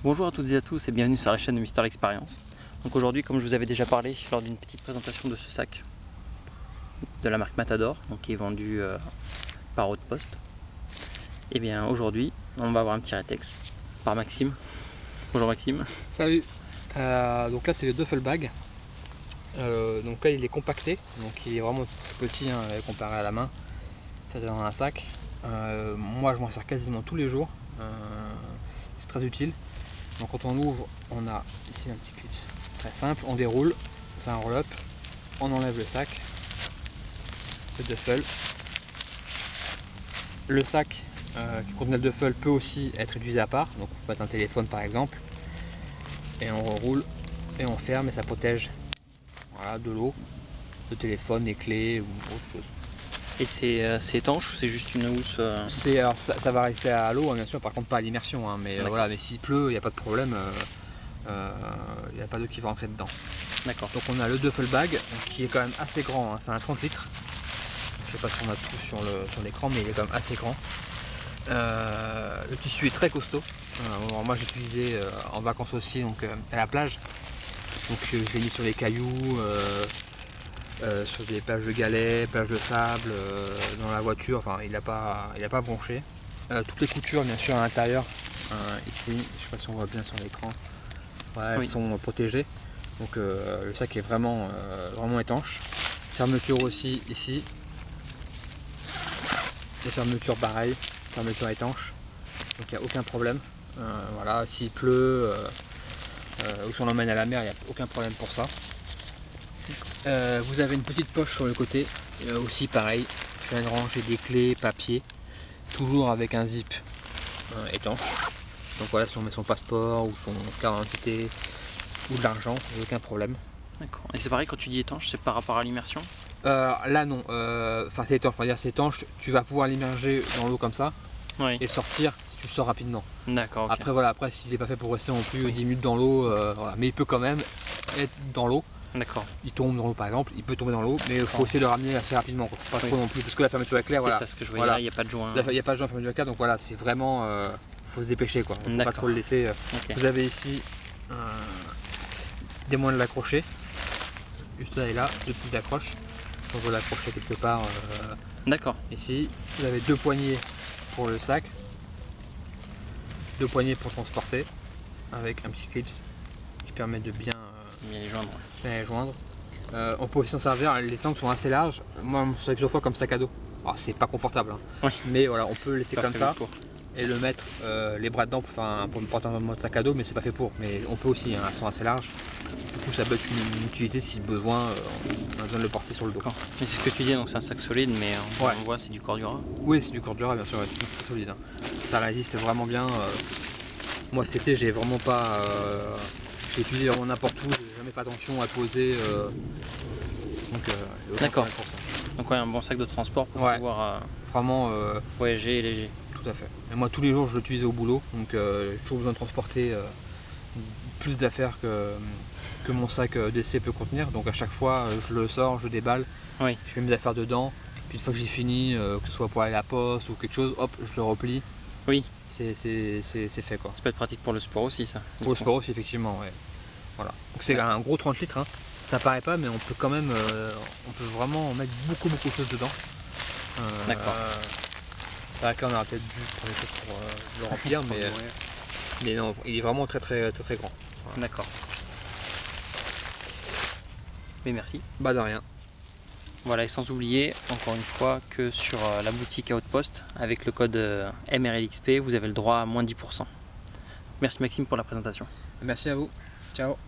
Bonjour à toutes et à tous et bienvenue sur la chaîne de Mister Experience. Donc aujourd'hui, comme je vous avais déjà parlé lors d'une petite présentation de ce sac de la marque Matador, donc qui est vendu par Outpost, et bien aujourd'hui on va avoir un petit rétex par Maxime. Bonjour Maxime. Salut. Donc là c'est le duffel bag. Donc là il est compacté, donc il est vraiment tout petit comparé à la main. Ça dans un sac. Moi je m'en sers quasiment tous les jours. C'est très utile. Donc quand on ouvre, on a ici un petit clip très simple, on déroule, c'est un roll-up, on enlève le sac, le duffel. Le sac qui contenait le duffel peut aussi être utilisé à part, donc on peut mettre un téléphone par exemple, et on reroule et on ferme et ça protège, voilà, de l'eau, le téléphone, les clés ou autre chose. Et c'est étanche ou c'est juste une housse Alors ça va rester à l'eau, hein, bien sûr, par contre pas à l'immersion, hein, mais voilà, mais s'il pleut, il n'y a pas de problème, il n'y a pas d'eau qui va rentrer dedans. D'accord. Donc on a le duffel bag qui est quand même assez grand, hein, c'est un 30 litres. Je sais pas si on a tout sur l'écran, mais il est quand même assez grand. Le tissu est très costaud. Moi j'ai utilisé en vacances aussi, donc à la plage. Donc je l'ai mis sur les cailloux, sur des plages de galets, plages de sable, dans la voiture. Enfin, il n'a pas bronché. Toutes les coutures, bien sûr, à l'intérieur, ici, je ne sais pas si on voit bien sur l'écran, voilà, elles sont protégées. Donc le sac est vraiment étanche. Fermeture aussi ici. Les fermetures pareil, fermeture étanche. Donc il n'y a aucun problème. Voilà, s'il pleut ou si on l'emmène à la mer, il n'y a aucun problème pour ça. Vous avez une petite poche sur le côté, aussi pareil, qui vient de ranger des clés, papier, toujours avec un zip étanche. Donc voilà, si on met son passeport ou son carte d'identité ou de l'argent, il n'y a aucun problème. D'accord. Et c'est pareil quand tu dis étanche, c'est par rapport à l'immersion? Là non, enfin c'est étanche, on va dire c'est étanche, tu vas pouvoir l'immerger dans l'eau comme ça. Oui. Et le sortir si tu le sors rapidement. D'accord. Okay. Après voilà, après s'il n'est pas fait pour rester non plus 10 minutes dans l'eau, voilà. Mais il peut quand même être dans l'eau. D'accord. Il tombe dans l'eau par exemple, il peut tomber dans l'eau, mais il faut essayer de le ramener assez rapidement, quoi. Pas trop non plus, parce que la fermeture éclair, voilà. C'est ça ce que je voyais voilà. là, il n'y a pas de joint. Il n'y a pas de joint à fermeture éclair, donc voilà, c'est vraiment, faut se dépêcher quoi. Il faut pas trop le laisser. Okay. Vous avez ici des moyens de l'accrocher, juste là et là, deux petites accroches. On veut l'accrocher quelque part. D'accord. Ici, vous avez deux poignées pour le sac, deux poignées pour transporter, avec un petit clips qui permet de bien les joindre. Bien les joindre. On peut aussi s'en servir, les sangles sont assez larges. Moi, je savais plusieurs fois comme sac à dos. Alors, c'est pas confortable, hein. Oui. Mais voilà, on peut le laisser comme ça pour. et le mettre les bras dedans pour me porter en mode sac à dos, mais c'est pas fait pour. Mais on peut aussi, hein, elles sont assez larges. Du coup, ça peut être une utilité si besoin, on a besoin de le porter sur le dos. Mais c'est ce que tu dis, donc c'est un sac solide, mais on voit c'est du Cordura. Oui, c'est du Cordura, bien sûr, c'est très solide, hein. Ça résiste vraiment bien. Moi, cet été, j'ai vraiment pas. J'ai utilisé vraiment n'importe où, j'ai jamais fait attention à poser. D'accord. Donc ouais, un bon sac de transport pour pouvoir vraiment voyager et léger. Tout à fait. Et moi tous les jours je l'utilise au boulot, donc j'ai toujours besoin de transporter plus d'affaires que mon sac d'essai peut contenir. Donc à chaque fois je le sors, je déballe, je mets mes affaires dedans, puis une fois que j'ai fini, que ce soit pour aller à la poste ou quelque chose, hop, je le replie. Oui. C'est fait quoi. Ça peut être pratique pour le sport aussi ça. Pour le sport aussi effectivement, ouais. Voilà. Donc c'est un gros 30 litres, hein. Ça paraît pas, mais on peut quand même, on peut vraiment mettre beaucoup de choses dedans. D'accord. C'est vrai que là on aurait peut-être dû prendre les choses pour le remplir, mais non, il est vraiment très grand. Voilà. D'accord. Mais merci. Bah de rien. Voilà, et sans oublier, encore une fois, que sur la boutique Outpost, avec le code MRLXP, vous avez le droit à moins 10%. Merci Maxime pour la présentation. Merci à vous. Ciao.